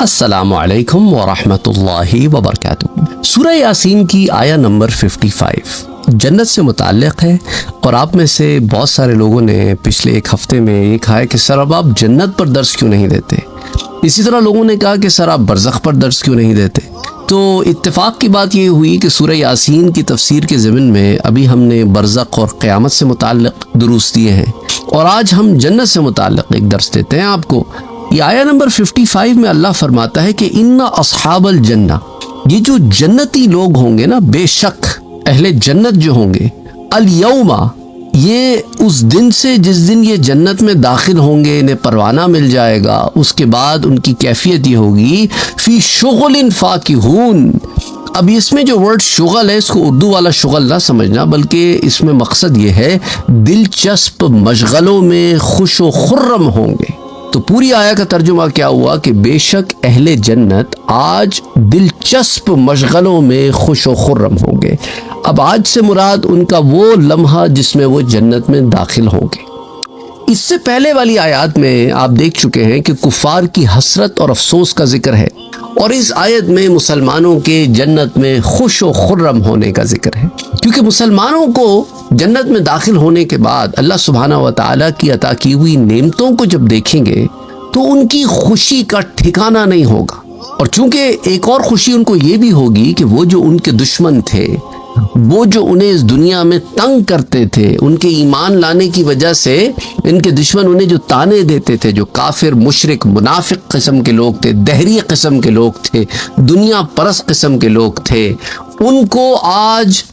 السلام علیکم ورحمۃ اللہ وبرکاتہ۔ سورہ یاسین کی آیہ نمبر 55 جنت سے متعلق ہے، اور آپ میں سے بہت سارے لوگوں نے پچھلے ایک ہفتے میں یہ کہا ہے کہ سر اب آپ جنت پر درس کیوں نہیں دیتے، اسی طرح لوگوں نے کہا کہ سر آپ برزخ پر درس کیوں نہیں دیتے۔ تو اتفاق کی بات یہ ہوئی کہ سورہ یاسین کی تفسیر کے ضمن میں ابھی ہم نے برزخ اور قیامت سے متعلق دروس دیے ہیں، اور آج ہم جنت سے متعلق ایک درس دیتے ہیں آپ کو۔ یہ آیہ نمبر 55 میں اللہ فرماتا ہے کہ ان اصحاب الجنہ، یہ جو جنتی لوگ ہوں گے نا، بے شک اہل جنت جو ہوں گے، الیوم، یہ اس دن سے جس دن یہ جنت میں داخل ہوں گے، انہیں پروانہ مل جائے گا، اس کے بعد ان کی کیفیت یہ ہوگی فی شغل فاکہون۔ اب اس میں جو ورڈ شغل ہے، اس کو اردو والا شغل نہ سمجھنا، بلکہ اس میں مقصد یہ ہے دلچسپ مشغلوں میں خوش و خرم ہوں گے۔ تو پوری آیہ کا ترجمہ کیا ہوا کہ بے شک اہل جنت آج دلچسپ مشغلوں میں خوش و خرم ہوں گے۔ اب آج سے مراد ان کا وہ لمحہ جس میں وہ جنت میں داخل ہوں گے۔ اس سے پہلے والی آیات میں آپ دیکھ چکے ہیں کہ کفار کی حسرت اور افسوس کا ذکر ہے، اور اس آیت میں مسلمانوں کے جنت میں خوش و خرم ہونے کا ذکر ہے، کیونکہ مسلمانوں کو جنت میں داخل ہونے کے بعد اللہ سبحانہ و تعالیٰ کی عطا کی ہوئی نعمتوں کو جب دیکھیں گے تو ان کی خوشی کا ٹھکانہ نہیں ہوگا۔ اور چونکہ ایک اور خوشی ان کو یہ بھی ہوگی کہ وہ جو ان کے دشمن تھے، وہ جو انہیں اس دنیا میں تنگ کرتے تھے، ان کے ایمان لانے کی وجہ سے ان کے دشمن انہیں جو تانے دیتے تھے، جو کافر، مشرک، منافق قسم کے لوگ تھے، دہری قسم کے لوگ تھے، دنیا پرست قسم کے لوگ تھے، ان کو آج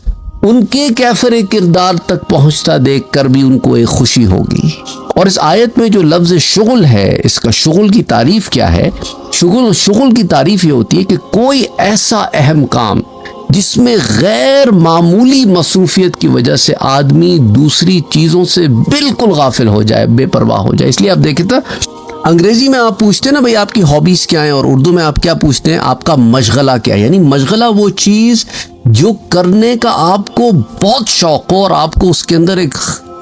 ان کے کیفر کردار تک پہنچتا دیکھ کر بھی ان کو ایک خوشی ہوگی۔ اور اس آیت میں جو لفظ شغل ہے، اس کا شغل کی تعریف کیا ہے؟ شغل کی تعریف یہ ہوتی ہے کہ کوئی ایسا اہم کام جس میں غیر معمولی مصروفیت کی وجہ سے آدمی دوسری چیزوں سے بالکل غافل ہو جائے، بے پرواہ ہو جائے۔ اس لیے آپ دیکھیں تو انگریزی میں آپ پوچھتے ہیں نا بھئی آپ کی ہابیز کیا ہیں، اور اردو میں آپ کیا پوچھتے ہیں؟ آپ کا مشغلہ کیا ہے؟ یعنی مشغلہ وہ چیز جو کرنے کا آپ کو بہت شوق ہو، اور آپ کو اس کے اندر ایک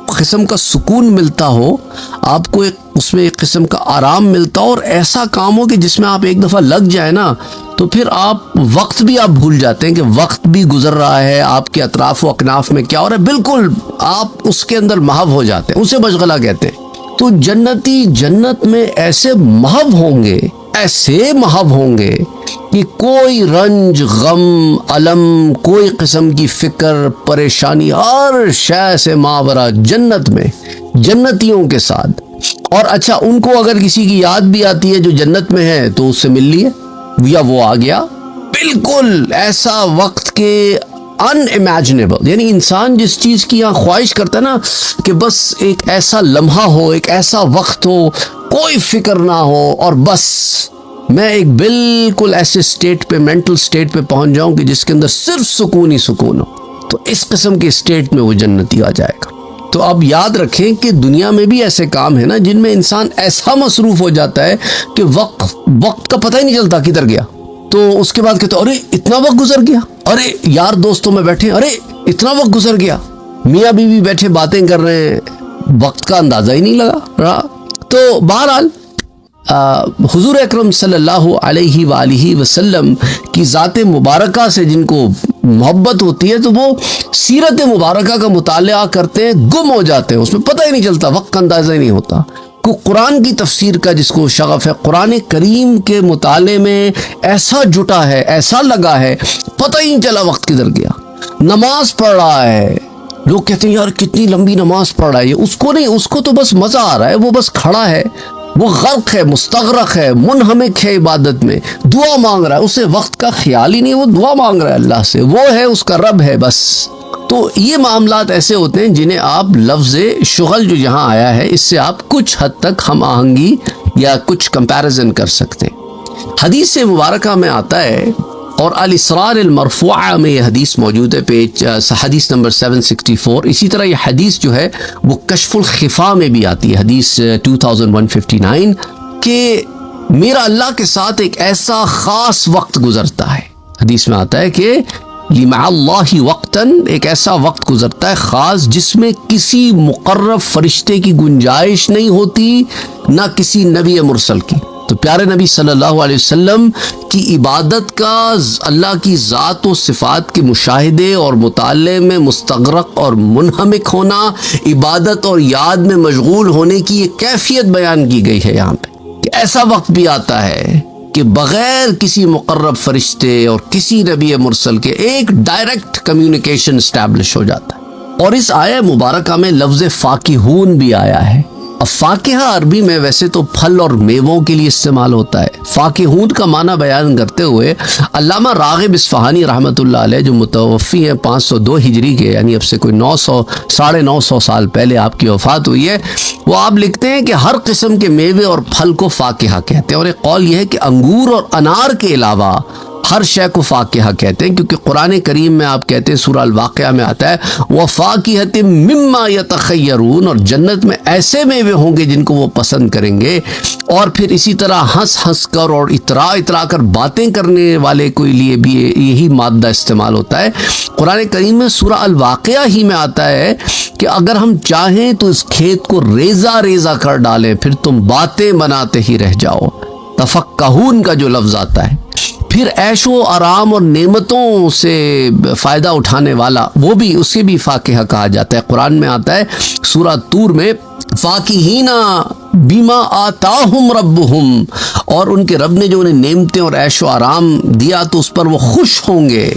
قسم کا سکون ملتا ہو، آپ کو اس میں ایک قسم کا آرام ملتا ہو، اور ایسا کام ہو کہ جس میں آپ ایک دفعہ لگ جائے نا تو پھر آپ وقت بھی آپ بھول جاتے ہیں کہ وقت بھی گزر رہا ہے، آپ کے اطراف و اکناف میں کیا ہو رہا ہے، بالکل آپ اس کے اندر محو ہو جاتے ہیں، اسے مشغلہ کہتے ہیں۔ تو جنتی جنت میں ایسے محو ہوں گے، ایسے محو ہوں گے کہ کوئی رنج، غم، علم، کوئی قسم کی فکر، پریشانی، ہر شے سے ماورا جنت میں جنتیوں کے ساتھ۔ اور اچھا، ان کو اگر کسی کی یاد بھی آتی ہے جو جنت میں ہے تو اس سے مل لیے، یا وہ آ گیا، بالکل ایسا وقت کے ان امیجنیبل، یعنی انسان جس چیز کی یہاں خواہش کرتا ہے نا کہ بس ایک ایسا لمحہ ہو، ایک ایسا وقت ہو، کوئی فکر نہ ہو، اور بس میں ایک بالکل ایسے سٹیٹ پہ، مینٹل سٹیٹ پہ پہنچ جاؤں کہ جس کے اندر صرف سکون ہی سکون ہو، تو اس قسم کے سٹیٹ میں وہ جنتی آ جائے گا۔ تو آپ یاد رکھیں کہ دنیا میں بھی ایسے کام ہیں نا جن میں انسان ایسا مصروف ہو جاتا ہے کہ وقت کا پتہ ہی نہیں چلتا کدھر گیا، تو اس کے بعد کہتے ہیں ارے اتنا وقت گزر گیا، ارے یار دوستوں میں بیٹھے، ارے اتنا وقت گزر گیا، میاں بیوی بیٹھے باتیں کر رہے ہیں، وقت کا اندازہ ہی نہیں لگا رہا۔ تو بہرحال حضور اکرم صلی اللہ علیہ وآلہ وسلم کی ذات مبارکہ سے جن کو محبت ہوتی ہے تو وہ سیرت مبارکہ کا مطالعہ کرتے ہیں، گم ہو جاتے ہیں، اس میں پتہ ہی نہیں چلتا، وقت کا اندازہ ہی نہیں ہوتا۔ قرآن کی تفسیر کا جس کو شغف ہے، قرآن کریم کے مطالعے میں ایسا جٹا ہے، ایسا لگا ہے، پتہ ہی نہیں چلا وقت کدھر گیا۔ نماز پڑھ رہا ہے، لوگ کہتے ہیں یار کتنی لمبی نماز پڑھ رہا ہے، اس کو نہیں، اس کو تو بس مزہ آ رہا ہے، وہ بس کھڑا ہے، وہ غرق ہے، مستغرق ہے، منہمک ہے عبادت میں، دعا مانگ رہا ہے، اسے وقت کا خیال ہی نہیں، وہ دعا مانگ رہا ہے اللہ سے، وہ ہے اس کا رب ہے بس۔ تو یہ معاملات ایسے ہوتے ہیں جنہیں آپ لفظ شغل جو یہاں آیا ہے اس سے آپ کچھ حد تک ہم آہنگی یا کچھ کمپیریزن کر سکتے ہیں۔ حدیث مبارکہ میں آتا ہے، اور الاسرار المرفوعہ میں یہ حدیث موجود ہے، پیج حدیث نمبر 764۔ اسی طرح یہ حدیث جو ہے وہ کشف الخفا میں بھی آتی ہے، حدیث 2159، کہ میرا اللہ کے ساتھ ایک ایسا خاص وقت گزرتا ہے۔ حدیث میں آتا ہے کہ لِمَعَ اللَّهِ وَقْتًا، ایک ایسا وقت گزرتا ہے خاص جس میں کسی مقرب فرشتے کی گنجائش نہیں ہوتی، نہ کسی نبی مرسل کی۔ تو پیارے نبی صلی اللہ علیہ وسلم کی عبادت کا اللہ کی ذات و صفات کے مشاہدے اور مطالعے میں مستغرق اور منہمک ہونا، عبادت اور یاد میں مشغول ہونے کی یہ کیفیت بیان کی گئی ہے یہاں پہ کہ ایسا وقت بھی آتا ہے کہ بغیر کسی مقرب فرشتے اور کسی نبی مرسل کے ایک ڈائریکٹ کمیونیکیشن اسٹیبلش ہو جاتا ہے۔ اور اس آیہ مبارکہ میں لفظ فاکہون بھی آیا ہے۔ اب فاکہہ عربی میں ویسے تو پھل اور میووں کے لیے استعمال ہوتا ہے۔ فاکہون کا معنی بیان کرتے ہوئے علامہ راغب اصفہانی رحمۃ اللہ علیہ جو متوفی ہیں 502 ہجری کے، یعنی اب سے کوئی 900 سال پہلے آپ کی وفات ہوئی ہے، وہ آپ لکھتے ہیں کہ ہر قسم کے میوے اور پھل کو فاکہہ کہتے ہیں، اور ایک قول یہ ہے کہ انگور اور انار کے علاوہ ہر شے کو فاکہہ کہتے ہیں، کیونکہ قرآن کریم میں آپ کہتے ہیں سورہ الواقعہ میں آتا ہے وَفَاكِهَةٍ مِّمَّا يَتَخَيَّرُونَ، اور جنت میں ایسے میوے ہوں گے جن کو وہ پسند کریں گے۔ اور پھر اسی طرح ہنس ہنس کر اور اترا کر باتیں کرنے والے کے لیے بھی یہی مادہ استعمال ہوتا ہے۔ قرآن کریم میں سورہ الواقعہ ہی میں آتا ہے کہ اگر ہم چاہیں تو اس کھیت کو ریزہ ریزہ کر ڈالیں، پھر تم باتیں بناتے ہی رہ جاؤ۔ تفقہون کا جو لفظ آتا ہے، پھر عیش و آرام اور نعمتوں سے فائدہ اٹھانے والا، وہ بھی اسے بھی فاکہہ کہا جاتا ہے۔ قرآن میں آتا ہے سورہ طور میں فاکہین بما آتاہم ربہم، اور ان کے رب نے جو انہیں نعمتیں اور عیش و آرام دیا تو اس پر وہ خوش ہوں گے۔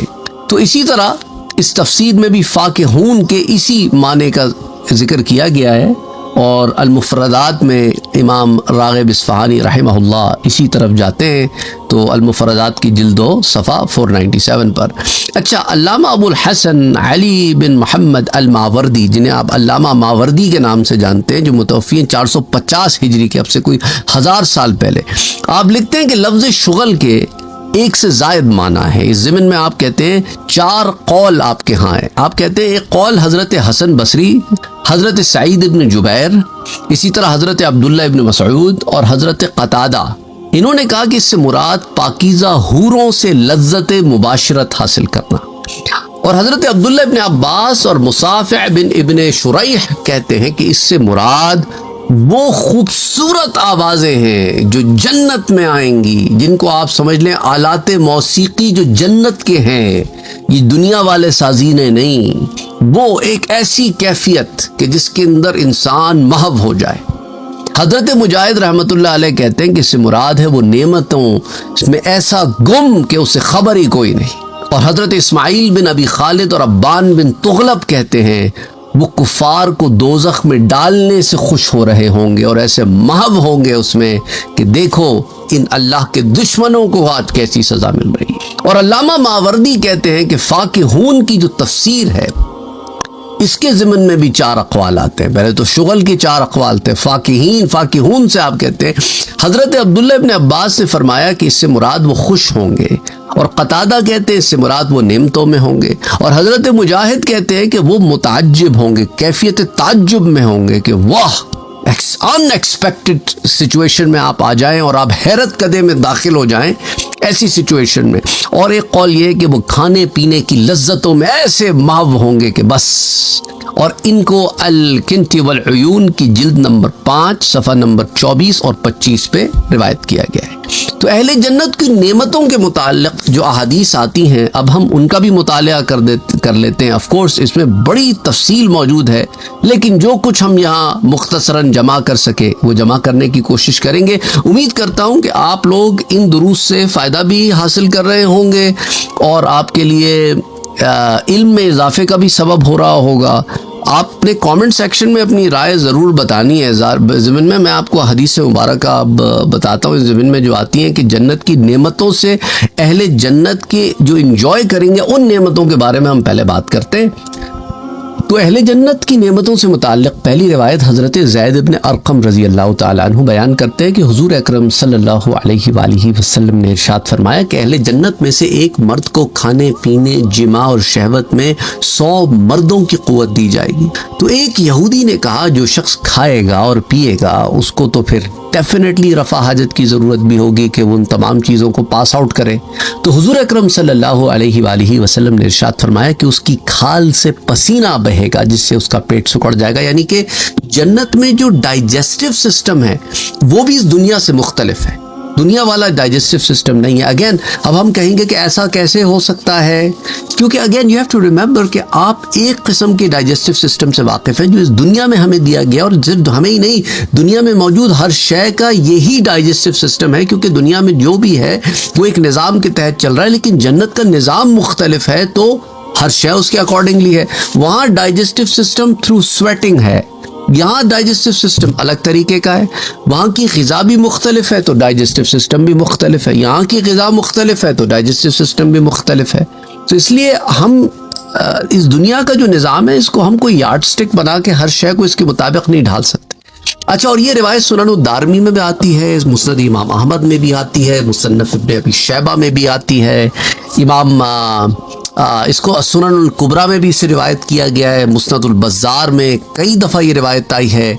تو اسی طرح اس تفسیر میں بھی فاکہون کے اسی معنی کا ذکر کیا گیا ہے، اور المفردات میں امام راغب اصفہانی رحمہ اللہ اسی طرف جاتے ہیں، تو المفردات کی جلد 2 صفحہ 497 پر۔ اچھا، علامہ ابو الحسن علی بن محمد الماوردی، جنہیں آپ علامہ ماوردی کے نام سے جانتے ہیں، جو متوفی ہیں 450 ہجری کے، اب سے کوئی 1000 سال پہلے، آپ لکھتے ہیں کہ لفظ شغل کے ایک سے زائد معنی ہے۔ اس ضمن میں آپ کہتے ہیں 4 قول آپ کے ہاں ہیں۔ آپ کہتے ہیں ایک قول حضرت حسن بصری، حضرت سعید ابن جبیر، اسی طرح حضرت عبداللہ ابن مسعود اور حضرت قتادہ، انہوں نے کہا کہ اس سے مراد پاکیزہ حوروں سے لذت مباشرت حاصل کرنا۔ اور حضرت عبداللہ ابن عباس اور مصافع بن ابن شریح کہتے ہیں کہ اس سے مراد وہ خوبصورت آوازیں ہیں جو جنت میں آئیں گی، جن کو آپ سمجھ لیں آلات موسیقی جو جنت کے ہیں، یہ دنیا والے سازینے نہیں، وہ ایک ایسی کیفیت کہ جس کے اندر انسان محو ہو جائے۔ حضرت مجاہد رحمۃ اللہ علیہ کہتے ہیں کہ اس سے مراد ہے وہ نعمتوں، اس میں ایسا گم کہ اسے خبر ہی کوئی نہیں۔ اور حضرت اسماعیل بن ابی خالد اور ابان بن تغلب کہتے ہیں وہ کفار کو دوزخ میں ڈالنے سے خوش ہو رہے ہوں گے اور ایسے محو ہوں گے اس میں کہ دیکھو ان اللہ کے دشمنوں کو آج کیسی سزا مل رہی ہے۔ اور علامہ ماوردی کہتے ہیں کہ فاکہون کی جو تفسیر ہے اس کے ضمن میں بھی 4 اقوال آتے ہیں۔ پہلے تو شغل کے 4 اقوال تھے، فاکہون سے آپ کہتے ہیں حضرت عبداللہ ابن عباس سے فرمایا کہ اس سے مراد وہ خوش ہوں گے، اور قتادہ کہتے ہیں اس سے مراد وہ نعمتوں میں ہوں گے، اور حضرت مجاہد کہتے ہیں کہ وہ متعجب ہوں گے، کیفیت تعجب میں ہوں گے کہ واہ، ان ایکسپیکٹڈ سچویشن میں آپ آ جائیں اور آپ حیرت کدے میں داخل ہو جائیں ایسی سچویشن میں۔ اور ایک قول یہ ہے کہ وہ کھانے پینے کی لذتوں میں ایسے محو ہوں گے کہ بس۔ اور ان کو الکنتی والعیون کی جلد نمبر 5 صفحہ نمبر 24 اور 25 پہ روایت کیا گیا ہے۔ تو اہل جنت کی نعمتوں کے متعلق جو احادیث آتی ہیں اب ہم ان کا بھی مطالعہ کر لیتے ہیں۔ آف کورس اس میں بڑی تفصیل موجود ہے، لیکن جو کچھ ہم یہاں مختصراً جمع کر سکے وہ جمع کرنے کی کوشش کریں گے۔ امید کرتا ہوں کہ آپ لوگ ان دروس سے فائدہ بھی حاصل کر رہے ہوں گے اور آپ کے لیے علم میں اضافے کا بھی سبب ہو رہا ہوگا۔ آپ نے کامنٹ سیکشن میں اپنی رائے ضرور بتانی ہے۔ ضمن میں آپ کو حدیث مبارکہ اب بتاتا ہوں، ضمن میں جو آتی ہیں کہ جنت کی نعمتوں سے اہل جنت کے جو انجوائے کریں گے ان نعمتوں کے بارے میں ہم پہلے بات کرتے ہیں۔ تو اہل جنت کی نعمتوں سے متعلق پہلی روایت حضرت زید بن ارقم رضی اللہ تعالیٰ عنہ بیان کرتے ہیں کہ حضور اکرم صلی اللہ علیہ وآلہ وسلم نے ارشاد فرمایا کہ اہل جنت میں سے ایک مرد کو کھانے پینے، جماع اور شہوت میں 100 مردوں کی قوت دی جائے گی۔ تو ایک یہودی نے کہا جو شخص کھائے گا اور پیے گا اس کو تو پھر ڈیفینیٹلی رفع حاجت کی ضرورت بھی ہوگی کہ وہ ان تمام چیزوں کو پاس آؤٹ کرے۔ تو حضور اکرم صلی اللہ علیہ وآلہ وسلم نے ارشاد فرمایا کہ اس کی کھال سے پسینہ بہے گا جس سے اس کا پیٹ سکڑ جائے گا، یعنی کہ جنت میں جو ڈائجسٹو سسٹم ہے وہ بھی اس دنیا سے مختلف ہے۔ دنیا والا ڈائجسٹو سسٹم نہیں ہے. اگین اب ہم کہیں گے کہ ایسا کیسے ہو سکتا ہے، کیونکہ again you have to remember کہ آپ ایک قسم کے ڈائجسٹو سسٹم سے واقف ہیں جو اس دنیا میں ہمیں دیا گیا، اور صرف ہمیں ہی نہیں، دنیا میں موجود ہر شے کا یہی ڈائجسٹو سسٹم ہے، کیونکہ دنیا میں جو بھی ہے وہ ایک نظام کے تحت چل رہا ہے. لیکن جنت کا نظام مختلف ہے، تو ہر شے اس کے اکارڈنگلی ہے. وہاں ڈائجسٹو سسٹم تھرو سویٹنگ ہے، یہاں ڈائجسٹو سسٹم الگ طریقے کا ہے. وہاں کی غذا بھی مختلف ہے تو ڈائجسٹو سسٹم بھی مختلف ہے، یہاں کی غذا مختلف ہے تو ڈائجسٹو سسٹم بھی مختلف ہے. تو اس لیے ہم اس دنیا کا جو نظام ہے اس کو ہم کوئی یارڈ سٹک بنا کے ہر شے کو اس کے مطابق نہیں ڈھال سکتے. اچھا، اور یہ روایت سنن الدارمی میں بھی آتی ہے، مسند امام احمد میں بھی آتی ہے، مصنف ابن ابی شیبہ میں بھی آتی ہے، امام اس کو سنن الکبریٰ میں بھی اسے روایت کیا گیا ہے، مسند البزار میں کئی دفعہ یہ روایت آئی ہے،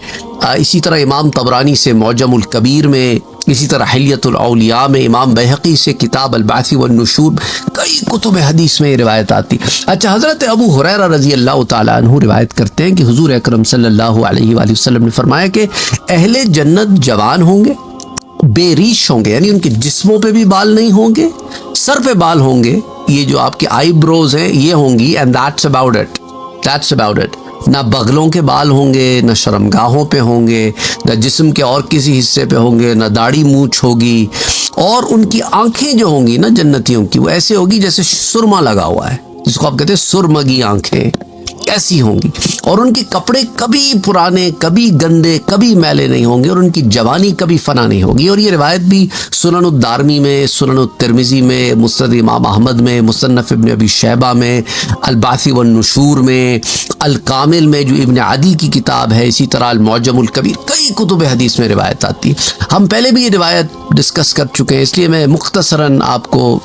اسی طرح امام طبرانی سے معجم الکبیر میں، اسی طرح حلیۃ الاولیاء میں، امام بیہقی سے کتاب البعث والنشور، کئی کتب حدیث میں یہ روایت آتی. اچھا، حضرت ابو ہریرہ رضی اللہ تعالیٰ عنہ روایت کرتے ہیں کہ حضور اکرم صلی اللہ علیہ وآلہ وسلم نے فرمایا کہ اہل جنت جوان ہوں گے، بے ریش ہوں گے، یعنی ان کے جسموں پہ بھی بال نہیں ہوں گے، سر پہ بال ہوں گے، یہ جو آپ کے آئی بروز ہیں یہ ہوں گی، اینڈ that's about it. نہ بغلوں کے بال ہوں گے، نہ شرمگاہوں پہ ہوں گے، نہ جسم کے اور کسی حصے پہ ہوں گے، نہ داڑھی مونچھ ہوگی. اور ان کی آنکھیں جو ہوں گی نا جنتیوں کی، وہ ایسے ہوگی جیسے سرما لگا ہوا ہے، جس کو آپ کہتے ہیں سرمگی آنکھیں، ایسی ہوں گی. اور ان کے کپڑے کبھی پرانے، کبھی گندے، کبھی میلے نہیں ہوں گے، اور ان کی جوانی کبھی فنا نہیں ہوگی. اور یہ روایت بھی سنن الدارمی میں، سنن الترمذی میں، مسند امام احمد میں، مصنف ابن ابی شیبہ میں، البعث والنشور میں، الکامل میں جو ابن عدی کی کتاب ہے، اسی طرح المعجم الکبیر، کئی کتب حدیث میں روایت آتی ہے. ہم پہلے بھی یہ روایت ڈسکس کر چکے ہیں، اس لیے میں مختصراً آپ کو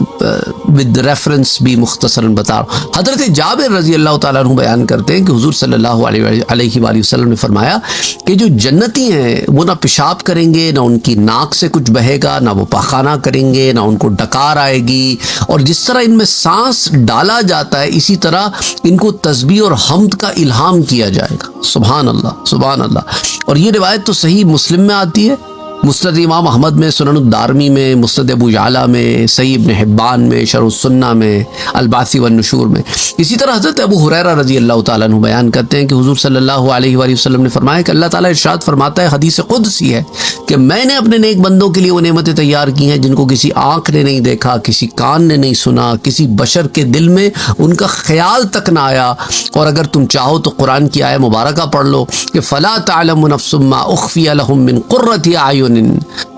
ود ریفرنس بھی مختصراً بتا رہا ہوں. حضرت جابر رضی اللہ تعالیٰ عنہ بیان کرتے ہیں کہ حضور صلی اللہ علیہ وآلہ وسلم نے فرمایا کہ جو جنتی ہیں وہ نہ پیشاب کریں گے، نہ ان کی ناک سے کچھ بہے گا، نہ وہ پاخانہ کریں گے، نہ ان کو ڈکار آئے گی. اور جس طرح ان میں سانس ڈالا جاتا ہے اسی طرح ان کو تسبیح اور حمد کا الہام کیا جائے گا. سبحان اللہ، سبحان اللہ. اور یہ روایت تو صحیح مسلم میں آتی ہے، مسند امام احمد میں، سنن الدارمی میں، مسند ابو یعلا میں، صحیح ابن حبان میں، شرح السنہ میں، البعث والنشور میں. اسی طرح حضرت ابو ہریرہ رضی اللہ تعالیٰ عنہ بیان کرتے ہیں کہ حضور صلی اللہ علیہ وآلہ وسلم نے فرمایا کہ اللہ تعالیٰ ارشاد فرماتا ہے، حدیث قدسی ہے، کہ میں نے اپنے نیک بندوں کے لیے وہ نعمتیں تیار کی ہیں جن کو کسی آنکھ نے نہیں دیکھا، کسی کان نے نہیں سنا، کسی بشر کے دل میں ان کا خیال تک نہ آیا. اور اگر تم چاہو تو قرآن کی آیہ مبارکہ پڑھ لو کہ فَلَا تَعْلَمُ نَفْسٌ مَّا أُخْفِيَ لَهُم مِّن قُرَّةِ أَعْيُنٍ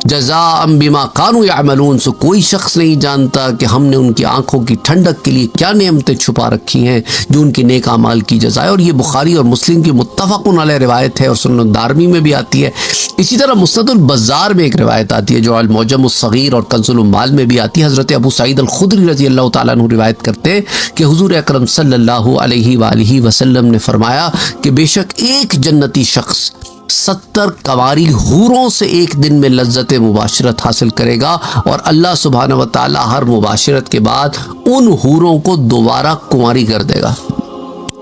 جزاء بما كانوا يعملون. سو کوئی شخص نہیں جانتا کہ ہم نے ان کی آنکھوں کی ٹھنڈک کے لیے کیا نعمتیں چھپا رکھی ہیں جو ان کے نیک اعمال کی جزائے. اور یہ بخاری اور مسلم کی متفق علیہ روایت ہے، اور سنن الدارمی میں بھی آتی ہے. اسی طرح مسند البزار میں ایک روایت آتی ہے جو المعجم الصغیر اور کنز العمال میں بھی آتی ہے. حضرت ابو سعید الخدری رضی اللہ تعالیٰ عنہ روایت کرتے ہیں کہ حضور اکرم صلی اللہ علیہ وآلہ وسلم نے فرمایا کہ بے شک ایک جنتی شخص 70 کنواری حوروں سے ایک دن میں لذت مباشرت حاصل کرے گا، اور اللہ سبحانہ و تعالی ہر مباشرت کے بعد ان حوروں کو دوبارہ کنواری کر دے گا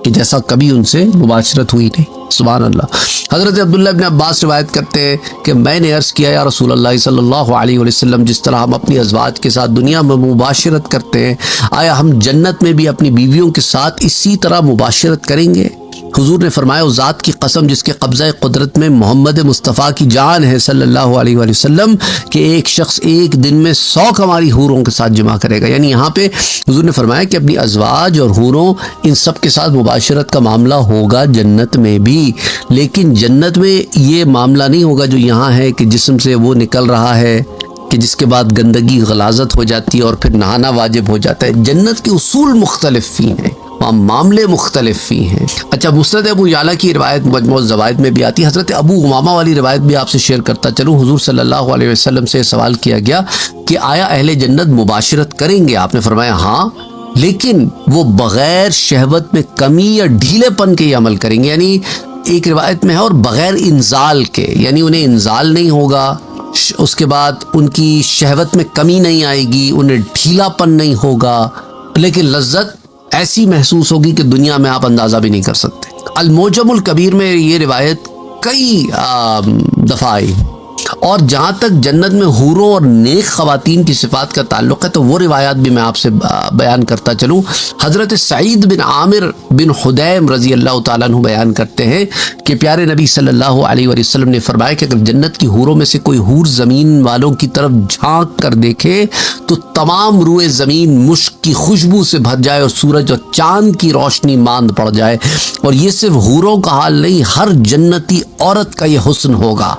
کہ جیسا کبھی ان سے مباشرت ہوئی نہیں. سبحان اللہ. حضرت عبداللہ ابن عباس روایت کرتے ہیں کہ میں نے عرض کیا یا رسول اللہ صلی اللہ علیہ وسلم، جس طرح ہم اپنی ازواج کے ساتھ دنیا میں مباشرت کرتے ہیں، آیا ہم جنت میں بھی اپنی بیویوں کے ساتھ اسی طرح مباشرت کریں گے؟ حضور نے فرمایا اس ذات کی قسم جس کے قبضہ قدرت میں محمد مصطفیٰ کی جان ہے صلی اللہ علیہ وآلہ وسلم، کہ ایک شخص ایک دن میں 100 کنواری حوروں کے ساتھ جمع کرے گا. یعنی یہاں پہ حضور نے فرمایا کہ اپنی ازواج اور حوروں ان سب کے ساتھ مباشرت کا معاملہ ہوگا جنت میں بھی. لیکن جنت میں یہ معاملہ نہیں ہوگا جو یہاں ہے کہ جسم سے وہ نکل رہا ہے کہ جس کے بعد گندگی غلاظت ہو جاتی ہے اور پھر نہانا واجب ہو جاتا ہے. جنت کے اصول مختلف ہی ہیں، معاملے مختلف ہی ہیں. اچھا، مسند ابو یعلا کی روایت مجموع الزوائد میں بھی آتی ہے. حضرت ابو امامہ والی روایت بھی آپ سے شیئر کرتا چلوں. حضور صلی اللہ علیہ وسلم سے سوال کیا گیا کہ آیا اہل جنت مباشرت کریں گے؟ آپ نے فرمایا ہاں، لیکن وہ بغیر شہوت میں کمی یا ڈھیلے پن کے یہ عمل کریں گے. یعنی ایک روایت میں ہے اور بغیر انزال کے، یعنی انہیں انزال نہیں ہوگا، اس کے بعد ان کی شہوت میں کمی نہیں آئے گی، انہیں ڈھیلا پن نہیں ہوگا، لیکن لذت ایسی محسوس ہوگی کہ دنیا میں آپ اندازہ بھی نہیں کر سکتے. المعجم الکبیر میں یہ روایت کئی دفعہ آئی اور جہاں تک جنت میں حوروں اور نیک خواتین کی صفات کا تعلق ہے تو وہ روایات بھی میں آپ سے بیان کرتا چلوں۔ حضرت سعید بن عامر بن خدیم رضی اللہ تعالیٰ عنہ بیان کرتے ہیں کہ پیارے نبی صلی اللہ علیہ وآلہ وسلم نے فرمایا کہ اگر جنت کی حوروں میں سے کوئی حور زمین والوں کی طرف جھانک کر دیکھے تو تمام روئے زمین مشک کی خوشبو سے بھر جائے اور سورج اور چاند کی روشنی ماند پڑ جائے۔ اور یہ صرف حوروں کا حال نہیں، ہر جنتی عورت کا یہ حسن ہوگا۔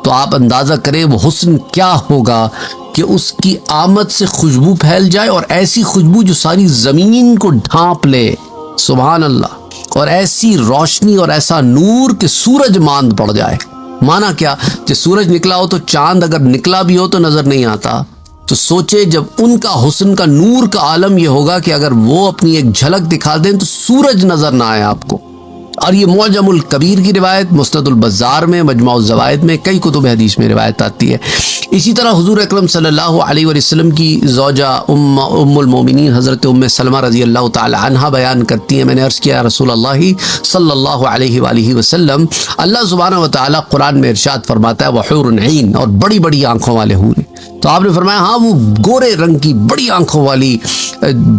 تو آپ اندازہ کریں وہ حسن کیا ہوگا کہ اس کی آمد سے خوشبو پھیل جائے، اور ایسی خوشبو جو ساری زمین کو ڈھانپ لے، سبحان اللہ، اور ایسی روشنی اور ایسا نور کہ سورج ماند پڑ جائے۔ مانا کیا کہ سورج نکلا ہو تو چاند اگر نکلا بھی ہو تو نظر نہیں آتا، تو سوچے جب ان کا حسن کا نور کا عالم یہ ہوگا کہ اگر وہ اپنی ایک جھلک دکھا دیں تو سورج نظر نہ آئے آپ کو۔ اور یہ معجم الکبیر کی روایت، مسند البزار میں، مجمع الزوائد میں، کئی کتب حدیث میں روایت آتی ہے۔ اسی طرح حضور اکرم صلی اللہ علیہ وآلہ وسلم کی زوجہ ام المومنین حضرت ام سلمہ رضی اللہ تعالی عنہا بیان کرتی ہیں، میں نے عرض کیا رسول اللہ صلی اللہ علیہ وآلہ وسلم، اللہ سبحانہ و تعالی قرآن میں ارشاد فرماتا ہے وحور عین، اور بڑی بڑی آنکھوں والے حوریں۔ تو آپ نے فرمایا ہاں وہ گورے رنگ کی بڑی آنکھوں والی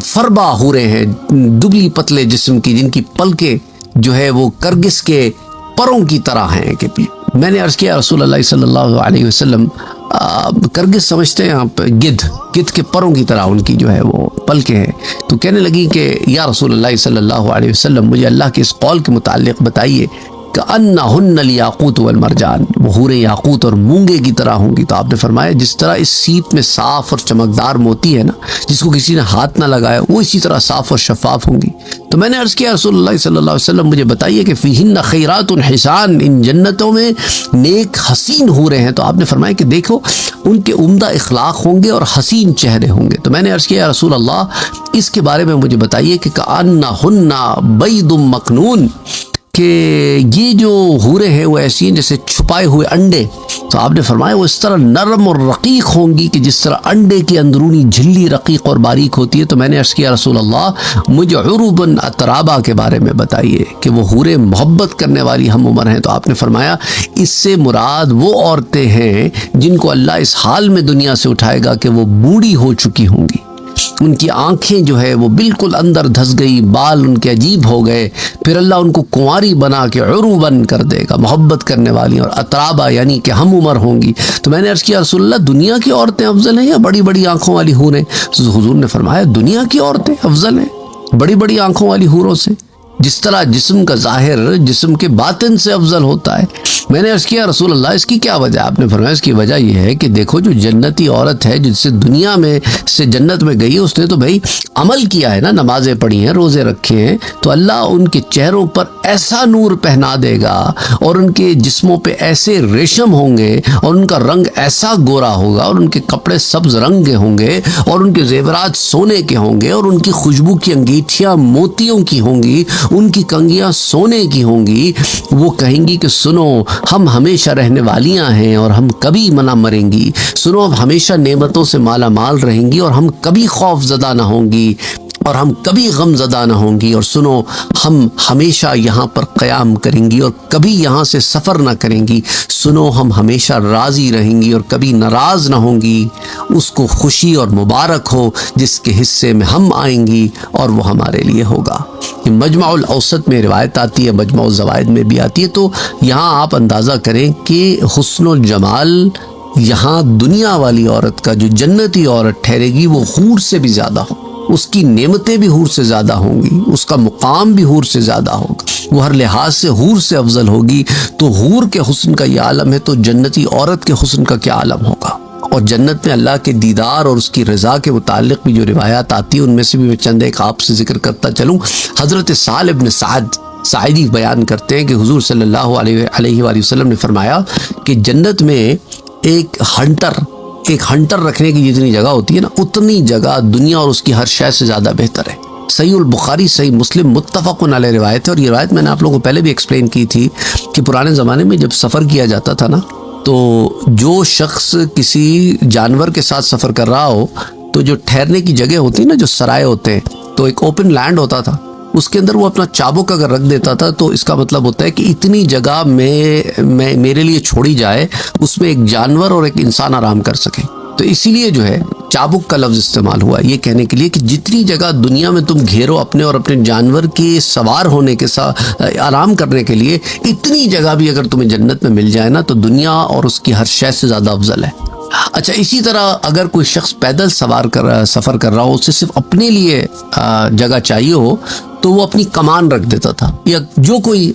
فربا حوریں ہیں، دبلی پتلے جسم کی، جن کی پلکیں جو ہے وہ کرگس کے پروں کی طرح ہیں۔ کہ میں نے عرض کیا رسول اللہ صلی اللہ علیہ وسلم، کرگس سمجھتے ہیں آپ گدھ کے پروں کی طرح ان کی جو ہے وہ پلکیں ہیں۔ تو کہنے لگی کہ یا رسول اللہ صلی اللہ علیہ وسلم، مجھے اللہ کے اس قول کے متعلق بتائیے کہ انہن الیاقوت والمرجان، وہ حوریں یاقوت اور مونگے کی طرح ہوں گی۔ تو آپ نے فرمایا جس طرح اس سیپ میں صاف اور چمکدار موتی ہے نا، جس کو کسی نے ہاتھ نہ لگایا، وہ اسی طرح صاف اور شفاف ہوں گی۔ تو میں نے عرض کیا رسول اللہ صلی اللہ علیہ وسلم، مجھے بتائیے کہ فیہن خیرات حسان، ان جنتوں میں نیک حسین حوریں ہیں۔ تو آپ نے فرمایا کہ دیکھو ان کے عمدہ اخلاق ہوں گے اور حسین چہرے ہوں گے۔ تو میں نے عرض کیا رسول اللہ اس کے بارے میں مجھے بتائیے کہ کأنہن بید مکنون، کہ یہ جو حوریں ہیں وہ ایسی ہیں جیسے چھپائے ہوئے انڈے۔ تو آپ نے فرمایا وہ اس طرح نرم اور رقیق ہوں گی کہ جس طرح انڈے کی اندرونی جھلی رقیق اور باریک ہوتی ہے۔ تو میں نے عرض کیا رسول اللہ مجھے عروباً اترابا کے بارے میں بتائیے کہ وہ حوریں محبت کرنے والی ہم عمر ہیں۔ تو آپ نے فرمایا اس سے مراد وہ عورتیں ہیں جن کو اللہ اس حال میں دنیا سے اٹھائے گا کہ وہ بوڑھی ہو چکی ہوں گی، ان کی آنکھیں جو ہے وہ بالکل اندر دھس گئی، بال ان کے عجیب ہو گئے، پھر اللہ ان کو کنواری بنا کے عروباً کر دے گا، محبت کرنے والی، اور اترابا یعنی کہ ہم عمر ہوں گی۔ تو میں نے عرض کیا رسول اللہ دنیا کی عورتیں افضل ہیں یا بڑی بڑی آنکھوں والی حوریں؟ حضور نے فرمایا دنیا کی عورتیں افضل ہیں بڑی بڑی آنکھوں والی حوروں سے، جس طرح جسم کا ظاہر جسم کے باطن سے افضل ہوتا ہے۔ میں نے عرض کیا رسول اللہ اس کی کیا وجہ؟ آپ نے فرمایا اس کی وجہ یہ ہے کہ دیکھو جو جنتی عورت ہے جس سے دنیا میں سے جنت میں گئی، اس نے تو بھائی عمل کیا ہے نا، نمازیں پڑھی ہیں، روزے رکھے ہیں، تو اللہ ان کے چہروں پر ایسا نور پہنا دے گا اور ان کے جسموں پہ ایسے ریشم ہوں گے اور ان کا رنگ ایسا گورا ہوگا اور ان کے کپڑے سبز رنگ کے ہوں گے اور ان کے زیورات سونے کے ہوں گے اور ان کی خوشبو کی انگیٹھیاں موتیوں کی ہوں گی، ان کی کنگیاں سونے کی ہوں گی۔ وہ کہیں گی کہ سنو ہم ہمیشہ رہنے والیاں ہیں اور ہم کبھی نہ مریں گی، سنو اب ہمیشہ نعمتوں سے مالا مال رہیں گی اور ہم کبھی خوف زدہ نہ ہوں گی اور ہم کبھی غم زدہ نہ ہوں گی، اور سنو ہم ہمیشہ یہاں پر قیام کریں گی اور کبھی یہاں سے سفر نہ کریں گی، سنو ہم ہمیشہ راضی رہیں گی اور کبھی ناراض نہ ہوں گی، اس کو خوشی اور مبارک ہو جس کے حصے میں ہم آئیں گی اور وہ ہمارے لیے ہوگا۔ یہ مجمع الاوسط میں روایت آتی ہے، مجمع الزوائد میں بھی آتی ہے۔ تو یہاں آپ اندازہ کریں کہ حسن و جمال یہاں دنیا والی عورت کا جو جنتی عورت ٹھہرے گی وہ حور سے بھی زیادہ ہو، اس کی نعمتیں بھی حور سے زیادہ ہوں گی، اس کا مقام بھی حور سے زیادہ ہوگا، وہ ہر لحاظ سے حور سے افضل ہوگی۔ تو حور کے حسن کا یہ عالم ہے، تو جنتی عورت کے حسن کا کیا عالم ہوگا؟ اور جنت میں اللہ کے دیدار اور اس کی رضا کے متعلق بھی جو روایات آتی ہیں ان میں سے بھی میں چند ایک آپ سے ذکر کرتا چلوں۔ حضرت سہل بن سعد ساعدی بیان کرتے ہیں کہ حضور صلی اللہ علیہ وآلہ وسلم نے فرمایا کہ جنت میں ایک ہنٹر رکھنے کی جتنی جگہ ہوتی ہے نا، اتنی جگہ دنیا اور اس کی ہر شے سے زیادہ بہتر ہے۔ صحیح البخاری صحیح مسلم متفق علیہ روایت ہے، اور یہ روایت میں نے آپ لوگوں کو پہلے بھی ایکسپلین کی تھی کہ پرانے زمانے میں جب سفر کیا جاتا تھا نا، تو جو شخص کسی جانور کے ساتھ سفر کر رہا ہو تو جو ٹھہرنے کی جگہ ہوتی ہے نا، جو سرائے ہوتے ہیں، تو ایک اوپن لینڈ ہوتا تھا، اس کے اندر وہ اپنا چابک اگر رکھ دیتا تھا تو اس کا مطلب ہوتا ہے کہ اتنی جگہ میں میرے لیے چھوڑی جائے اس میں ایک جانور اور ایک انسان آرام کر سکے. تو اسی لیے جو ہے چابک کا لفظ استعمال ہوا یہ کہنے کے لیے کہ جتنی جگہ دنیا میں تم گھیرو اپنے اور اپنے جانور کے سوار ہونے کے ساتھ آرام کرنے کے لیے، اتنی جگہ بھی اگر تمہیں جنت میں مل جائے نا تو دنیا اور اس کی ہر شے سے زیادہ افضل ہے. اچھا، اسی طرح اگر کوئی شخص پیدل سفر کر رہا ہو، اسے صرف اپنے لیے جگہ چاہیے ہو تو وہ اپنی کمان رکھ دیتا تھا، یا جو کوئی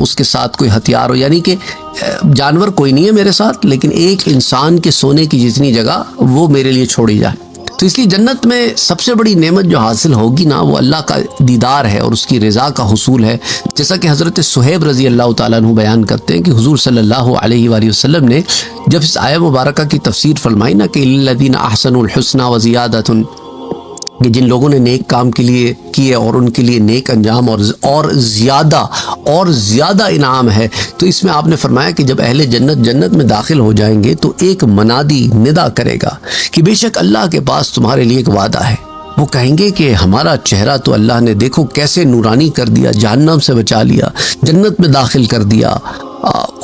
اس کے ساتھ کوئی ہتھیار ہو، یعنی کہ جانور کوئی نہیں ہے میرے ساتھ لیکن ایک انسان کے سونے کی جتنی جگہ وہ میرے لیے چھوڑی جائے. تو اس لیے جنت میں سب سے بڑی نعمت جو حاصل ہوگی نا وہ اللہ کا دیدار ہے اور اس کی رضا کا حصول ہے. جیسا کہ حضرت صہیب رضی اللہ تعالیٰ عنہ بیان کرتے ہیں کہ حضور صلی اللہ علیہ وآلہ وسلم نے جب اس آیہ مبارکہ کی تفسیر فرمائی نا کہ للذین احسنوا الحسنى وزیادۃ، کہ جن لوگوں نے نیک کام کے لیے کیے اور ان کے لیے نیک انجام اور زیادہ انعام ہے، تو اس میں آپ نے فرمایا کہ جب اہل جنت میں داخل ہو جائیں گے تو ایک منادی ندا کرے گا کہ بے شک اللہ کے پاس تمہارے لیے ایک وعدہ ہے. وہ کہیں گے کہ ہمارا چہرہ تو اللہ نے دیکھو کیسے نورانی کر دیا، جہنم سے بچا لیا، جنت میں داخل کر دیا،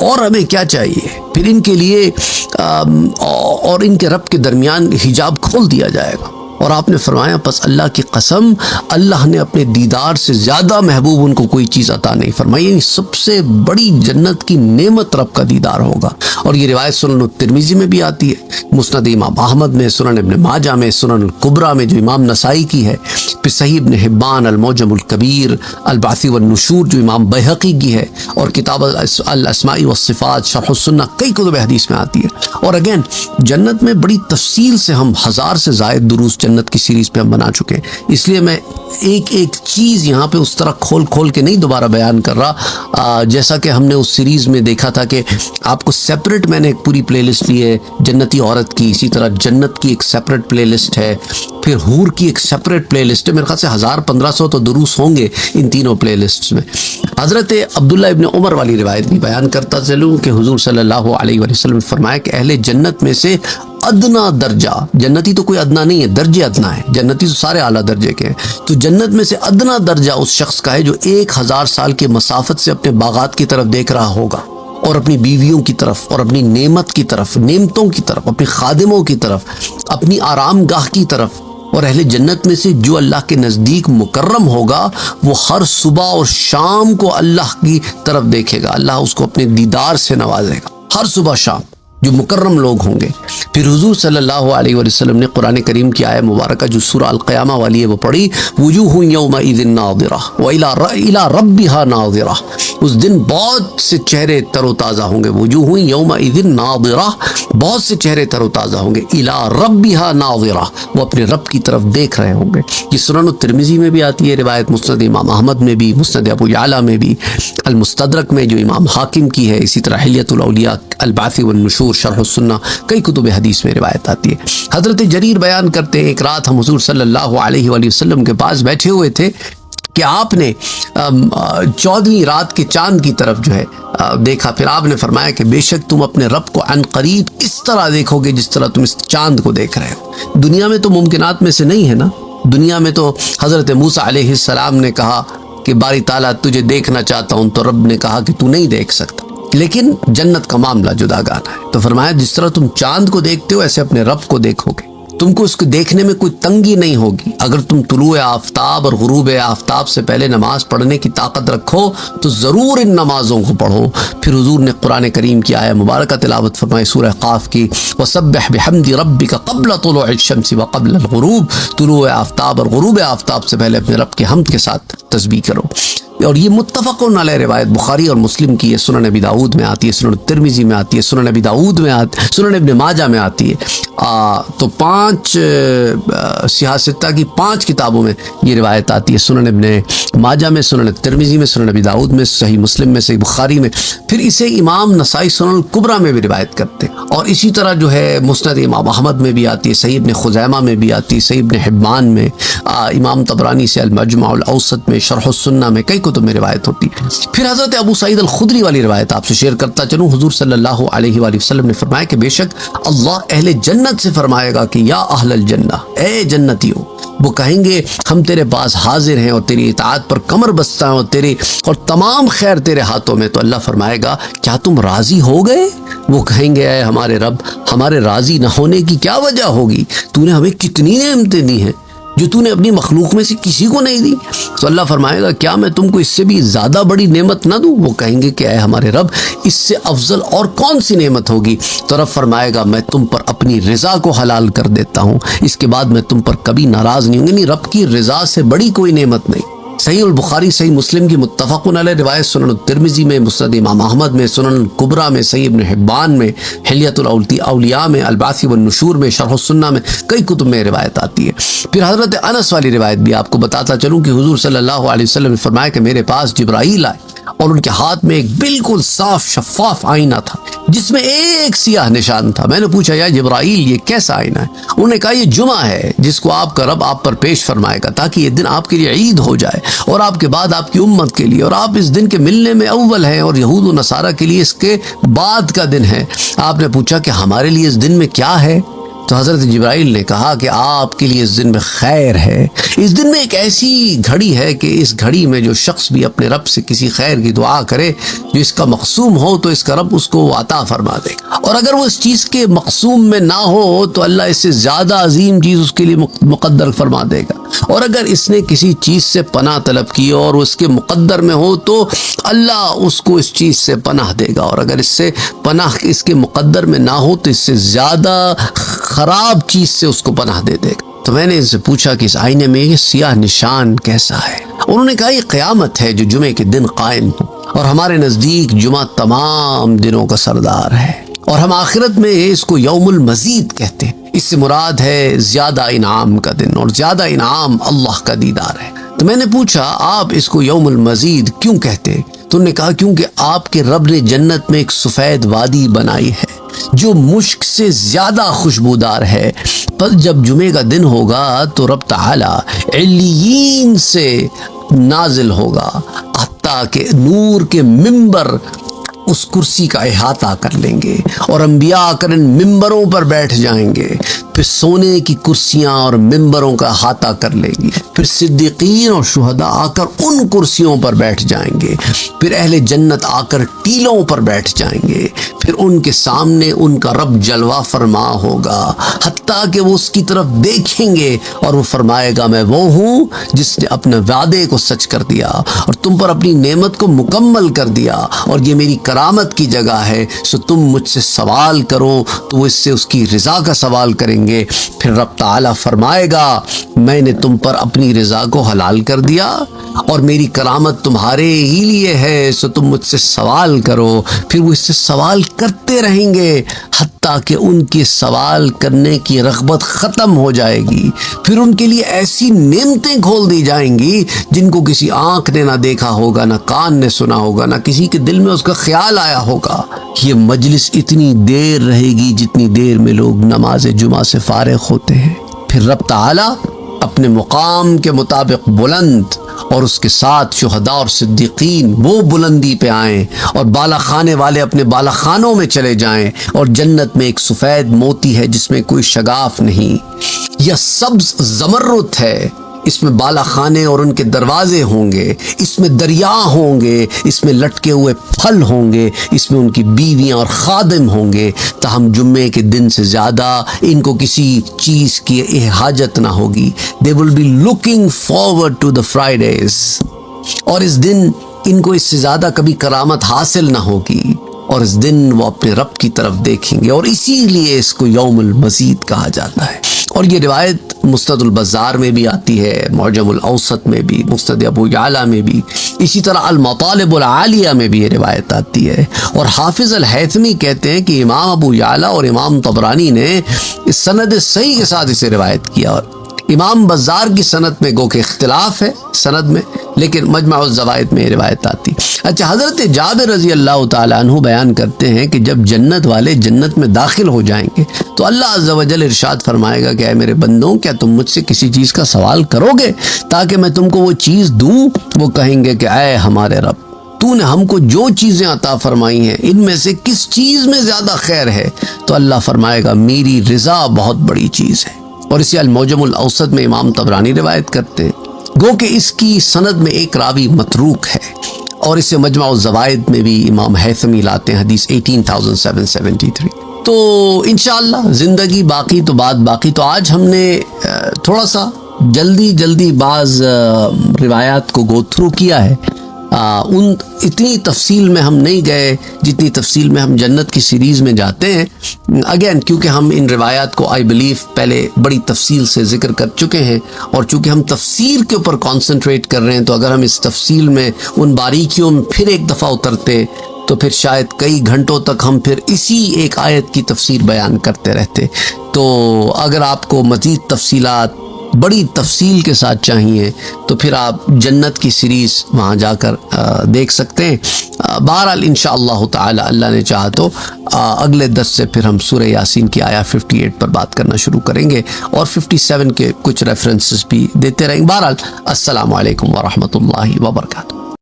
اور ہمیں کیا چاہیے. پھر ان کے لیے اور ان کے رب کے درمیان حجاب کھول دیا جائے گا. اور آپ نے فرمایا پس اللہ کی قسم اللہ نے اپنے دیدار سے زیادہ محبوب ان کو کوئی چیز عطا نہیں فرمائی. یعنی سب سے بڑی جنت کی نعمت رب کا دیدار ہوگا. اور یہ روایت سنن الترمذی میں بھی آتی ہے، مسند امام احمد میں، سنن ابن ماجہ میں، سنن الکبریٰ میں جو امام نسائی کی ہے، پھر صحیح ابن حبان، المعجم الکبیر، البعث والنشور جو امام بیہقی کی ہے، اور کتاب الاسماء والصفات شرح السنہ، کئی کتب حدیث میں آتی ہے. اور اگین جنت میں بڑی تفصیل سے ہم 1000 سے زائد دروس جنت کی سیریز پہ ہم بنا چکے ہیں، اس لیے میں ایک چیز یہاں پہ اس طرح کھول کے نہیں دوبارہ بیان کر رہا. جیسا کہ ہم نے اس سیریز میں دیکھا تھا کہ آپ کو سیپریٹ میں نے ایک پوری پلے لسٹ لی ہے جنتی عورت کی، اسی طرح جنت کی ایک سیپریٹ پلے لسٹ ہے، پھر حور کی ایک سیپریٹ پلے لسٹ ہے. میرے خیال سے 1500 تو دروس ہوں گے ان تینوں پلے لسٹس میں. حضرت عبداللہ ابن عمر والی روایت بھی بیان کرتا چلوں کہ حضور صلی اللہ علیہ وآلہ وسلم نے فرمایا کہ اہل جنت میں سے ادنا درجہ، جنتی تو کوئی ادنا نہیں ہے، درجے ادنا ہے، جنتی تو سارے اعلیٰ درجے کے ہیں، تو جنت میں سے ادنا درجہ اس شخص کا ہے جو 1000 سال کے مسافت سے اپنے باغات کی طرف دیکھ رہا ہوگا، اور اپنی بیویوں کی طرف، اور اپنی نعمت کی طرف، نعمتوں کی طرف، اپنی خادموں کی طرف، اپنی آرام گاہ کی طرف. اور اہل جنت میں سے جو اللہ کے نزدیک مکرم ہوگا وہ ہر صبح اور شام کو اللہ کی طرف دیکھے گا، اللہ اس کو اپنے دیدار سے نوازے گا ہر صبح شام، جو مکرم لوگ ہوں گے. پھر حضور صلی اللہ علیہ وآلہ وسلم نے قرآن کریم کی آیہ مبارکہ جو سورہ القیامہ والی ہے وہ پڑھی، وجوہ یومئذ ناظرہ وإلی ربہا ناظرہ. اس دن بہت سے چہرے تر و تازہ ہوں گے، وجوہ یومئذ ناظرہ، بہت سے چہرے تر و تازہ ہوں گے، الی ربہا ناظرہ، وہ اپنے رب کی طرف دیکھ رہے ہوں گے. یہ سنن الترمذی میں بھی آتی ہے روایت، مسند امام احمد میں بھی، مسند ابو یعلا میں بھی، المستدرک میں جو امام حاکم کی ہے، اسی طرح حلیۃ الاولیاء، البعث والنشور، شرح السنہ، کئی کتب حدیث میں روایت آتی ہے. حضرت جریر بیان کرتے ہیں ایک رات ہم حضور صلی اللہ علیہ وآلہ وسلم کے پاس بیٹھے ہوئے تھے کہ آپ نے 14ویں رات کے چاند کی طرف جو ہے دیکھا. پھر آپ نے فرمایا کہ بے شک تم اپنے رب کو عن قریب اس طرح دیکھو گے جس طرح تم اس چاند کو دیکھ رہے ہو. دنیا میں تو ممکنات میں سے نہیں ہے نا، دنیا میں تو حضرت موسیٰ علیہ السلام نے کہا کہ باری تعالیٰ تجھے دیکھنا چاہتا ہوں، تو رب نے کہا کہ تو نہیں دیکھ سکتا. لیکن جنت کا معاملہ جدا گانا ہے. تو فرمایا جس طرح تم چاند کو دیکھتے ہو ایسے اپنے رب کو دیکھو گے، تم کو اس کو دیکھنے میں کوئی تنگی نہیں ہوگی. اگر تم طلوع آفتاب اور غروب آفتاب سے پہلے نماز پڑھنے کی طاقت رکھو تو ضرور ان نمازوں کو پڑھو. پھر حضور نے قرآن کریم کی آیہ مبارکہ تلاوت فرمائی سورہ قاف کی، وَسَبِّحْ بِحَمْدِ رَبِّكَ قَبْلَ طُلُوعِ الشَّمْسِ وَقَبْلَ الْغُرُوبِ، طلوع آفتاب اور غروب آفتاب سے پہلے اپنے رب کے حمد کے ساتھ تسبیح کرو. اور یہ متفقن علیہ روایت بخاری اور مسلم کی ہے، سنن ابی داؤد میں آتی ہے، سنن ترمذی میں آتی ہے، سنن ابی داؤد میں آتی ہے، سنن ابن ماجہ میں آتی ہے. تو 5 سیاہ ستہ کی 5 کتابوں میں یہ روایت آتی ہے، سنن ابن ماجہ میں، سنن ترمذی میں، سنن ابی داؤد میں، صحیح مسلم میں، صحیح بخاری میں. پھر اسے امام نسائی سنن الکبریٰ میں بھی روایت کرتے ہیں. اور اسی طرح جو ہے مسند امام احمد میں بھی آتی ہے، صحیح ابن خزیمہ میں بھی آتی ہے، صحیح ابن حبان میں، امام طبرانی سے المجمع الاوسط میں، شرح السنہ میں، کئی کتب میں روایت ہوتی. پھر حضرت ابو سعید الخدری والی روایت آپ سے شیئر کرتا چلوں. حضور صلی اللہ علیہ وآلہ وسلم نے فرمایا کہ بے شک اللہ اہل جنت سے فرمائے گا کہ یا اہل الجنہ، اے جنتیو، وہ کہیں گے ہم تیرے پاس حاضر ہیں اور تیری اطاعت پر کمر بستہ ہیں اور تمام خیر تیرے ہاتھوں میں. تو اللہ فرمائے گا کیا تم راضی ہو گئے؟ وہ کہیں گے اے ہمارے رب، ہمارے راضی نہ ہونے کی کیا وجہ ہوگی؟ تو نے ہمیں کتنی نعمتیں دی ہیں جو تو نے اپنی مخلوق میں سے کسی کو نہیں دی. تو اللہ فرمائے گا کیا میں تم کو اس سے بھی زیادہ بڑی نعمت نہ دوں؟ وہ کہیں گے کہ اے ہمارے رب، اس سے افضل اور کون سی نعمت ہوگی؟ تو رب فرمائے گا میں تم پر اپنی رضا کو حلال کر دیتا ہوں، اس کے بعد میں تم پر کبھی ناراض نہیں ہوں گا. نہیں، رب کی رضا سے بڑی کوئی نعمت نہیں. صحیح البخاری، صحیح مسلم کی متفق علیہ روایت، سنن الترمذی میں، مسند امام احمد میں، سنن الکبریٰ میں، صحیح ابن حبان میں، حلیۃ الاولیاء میں، البعث والنشور میں، شرح السنہ میں، کئی کتب میں روایت آتی ہے. پھر حضرت انس والی روایت بھی آپ کو بتاتا چلوں کہ حضور صلی اللہ علیہ وسلم نے فرمایا کہ میرے پاس جبرائیل آئے اور ان کے ہاتھ میں ایک بالکل صاف شفاف آئینہ تھا جس میں ایک سیاہ نشان تھا. میں نے پوچھا یا جبرائیل یہ کیسا آئینہ ہے؟ انہوں نے کہا یہ جمعہ ہے جس کو آپ کا رب آپ پر پیش فرمائے گا تاکہ یہ دن آپ کے لیے عید ہو جائے اور آپ کے بعد آپ کی امت کے لیے، اور آپ اس دن کے ملنے میں اول ہیں اور یہود و نصارہ کے لیے اس کے بعد کا دن ہے. آپ نے پوچھا کہ ہمارے لیے اس دن میں کیا ہے؟ تو حضرت جبرائیل نے کہا کہ آپ کے لیے اس دن میں خیر ہے. اس دن میں ایک ایسی گھڑی ہے کہ اس گھڑی میں جو شخص بھی اپنے رب سے کسی خیر کی دعا کرے جو اس کا مقصوم ہو تو اس کا رب اس کو عطا فرما دے گا، اور اگر وہ اس چیز کے مقصوم میں نہ ہو تو اللہ اس سے زیادہ عظیم چیز اس کے لیے مقدر فرما دے گا. اور اگر اس نے کسی چیز سے پناہ طلب کی اور اس کے مقدر میں ہو تو اللہ اس کو اس چیز سے پناہ دے گا، اور اگر اس سے پناہ اس کے مقدر میں نہ ہو تو اس سے زیادہ خراب چیز سے اس کو پناہ دے دے گا. تو میں نے ان سے پوچھا کہ اس آئینے میں یہ سیاہ نشان کیسا ہے؟ انہوں نے کہا یہ قیامت ہے جو جمعے کے دن قائم ہو، اور ہمارے نزدیک جمعہ تمام دنوں کا سردار ہے، اور ہم آخرت میں اس کو یوم المزید کہتے ہیں. اس سے مراد ہے زیادہ انعام کا دن، اور زیادہ انعام اللہ کا دیدار ہے. تو میں نے پوچھا آپ اس کو یوم المزید کیوں کہتے؟ تو انہوں نے کہا کیونکہ آپ کے رب نے جنت میں ایک سفید وادی بنائی ہے جو مشک سے زیادہ خوشبودار ہے. پس جب جمعے کا دن ہوگا تو رب تعالی علیین سے نازل ہوگا حتیٰ کہ نور کے ممبر اس کرسی کا احاطہ کر لیں گے، اور انبیاء آ کر ان ممبروں پر بیٹھ جائیں گے. پھر سونے کی کرسیاں اور ممبروں کا احاطہ کر لیں گی. پھر صدیقین اور شہداء آ کر ان کرسیوں پر بیٹھ جائیں گے. پھر اہل جنت آ کر ٹیلوں پر بیٹھ جائیں گے. پھر ان کے سامنے ان کا رب جلوہ فرما ہوگا حتیٰ کہ وہ اس کی طرف دیکھیں گے اور وہ فرمائے گا میں وہ ہوں جس نے اپنے وعدے کو سچ کر دیا اور تم پر اپنی نعمت کو مکمل کر دیا، اور یہ میری کرامت کی جگہ ہے، سو تم مجھ سے سوال کرو. تو وہ اس سے اس کی رضا کا سوال کریں گے. پھر رب تعالیٰ فرمائے گا میں نے تم پر اپنی رضا کو حلال کر دیا اور میری کرامت تمہارے ہی لیے ہے، سو تم مجھ سے سوال کرو. پھر وہ اس سے سوال کرتے رہیں گے حتیٰ کہ ان کے سوال کرنے کی رغبت ختم ہو جائے گی. پھر ان کے لیے ایسی نعمتیں کھول دی جائیں گی جن کو کسی آنکھ نے نہ دیکھا ہوگا، نہ کان نے سنا ہوگا، نہ کسی کے دل میں اس کا خیال آیا ہوگا. یہ مجلس اتنی دیر رہے گی جتنی دیر میں لوگ نماز جمعہ سے فارغ ہوتے ہیں. پھر رب تعالی اپنے مقام کے مطابق بلند اور اس کے ساتھ شہداء اور صدیقین وہ بلندی پہ آئیں اور بالا خانے والے اپنے بالا خانوں میں چلے جائیں. اور جنت میں ایک سفید موتی ہے جس میں کوئی شگاف نہیں، یہ سبز زمرد ہے، اس میں بالا خانے اور ان کے دروازے ہوں گے، اس میں دریا ہوں گے، اس میں لٹکے ہوئے پھل ہوں گے، اس میں ان کی بیویاں اور خادم ہوں گے. تاہم جمعے کے دن سے زیادہ ان کو کسی چیز کی حاجت نہ ہوگی. They will be looking forward to the Fridays. اور اس دن ان کو اس سے زیادہ کبھی کرامت حاصل نہ ہوگی، اور اس دن وہ اپنے رب کی طرف دیکھیں گے، اور اسی لیے اس کو یوم المزید کہا جاتا ہے. اور یہ روایت مستد البزار میں بھی آتی ہے، معجم الاوسط میں بھی، مستد ابو یعلا میں بھی، اسی طرح المطالب العالیہ میں بھی یہ روایت آتی ہے. اور حافظ الہیثمی کہتے ہیں کہ امام ابو یعلا اور امام طبرانی نے اس سند صحیح کے ساتھ اسے روایت کیا، اور امام بزار کی سند میں گو کہ اختلاف ہے سند میں، لیکن مجمع الزوائد میں یہ روایت آتی. اچھا، حضرت جابر رضی اللہ تعالیٰ عنہ بیان کرتے ہیں کہ جب جنت والے جنت میں داخل ہو جائیں گے تو اللہ عز و جل ارشاد فرمائے گا کہ اے میرے بندوں کیا تم مجھ سے کسی چیز کا سوال کرو گے تاکہ میں تم کو وہ چیز دوں؟ وہ کہیں گے کہ اے ہمارے رب، تو نے ہم کو جو چیزیں عطا فرمائی ہیں ان میں سے کس چیز میں زیادہ خیر ہے؟ تو اللہ فرمائے گا میری رضا بہت بڑی چیز ہے، اور اسے المعجم الاوسط میں امام طبرانی روایت کرتے ہیں، گو کہ اس کی سند میں ایک راوی متروک ہے، اور اسے مجمع الزوائد میں بھی امام حیثمی لاتے ہیں، حدیث 18773۔ تو انشاءاللہ زندگی باقی تو بات باقی۔ تو آج ہم نے تھوڑا سا جلدی بعض روایات کو گو تھرو کیا ہے، اتنی تفصیل میں ہم نہیں گئے جتنی تفصیل میں ہم جنت کی سیریز میں جاتے ہیں، اگین کیونکہ ہم ان روایات کو آئی بلیو پہلے بڑی تفصیل سے ذکر کر چکے ہیں، اور چونکہ ہم تفسیر کے اوپر کانسنٹریٹ کر رہے ہیں، تو اگر ہم اس تفصیل میں ان باریکیوں میں پھر ایک دفعہ اترتے تو پھر شاید کئی گھنٹوں تک ہم پھر اسی ایک آیت کی تفسیر بیان کرتے رہتے۔ تو اگر آپ کو مزید تفصیلات بڑی تفصیل کے ساتھ چاہیے تو پھر آپ جنت کی سیریز وہاں جا کر دیکھ سکتے ہیں۔ بہرحال انشاءاللہ تعالی اللہ نے چاہا تو اگلے درس سے پھر ہم سورہ یاسین کی آیا 58 پر بات کرنا شروع کریں گے، اور 57 کے کچھ ریفرنسز بھی دیتے رہیں گے۔ بہرحال السلام علیکم ورحمۃ اللہ وبرکاتہ۔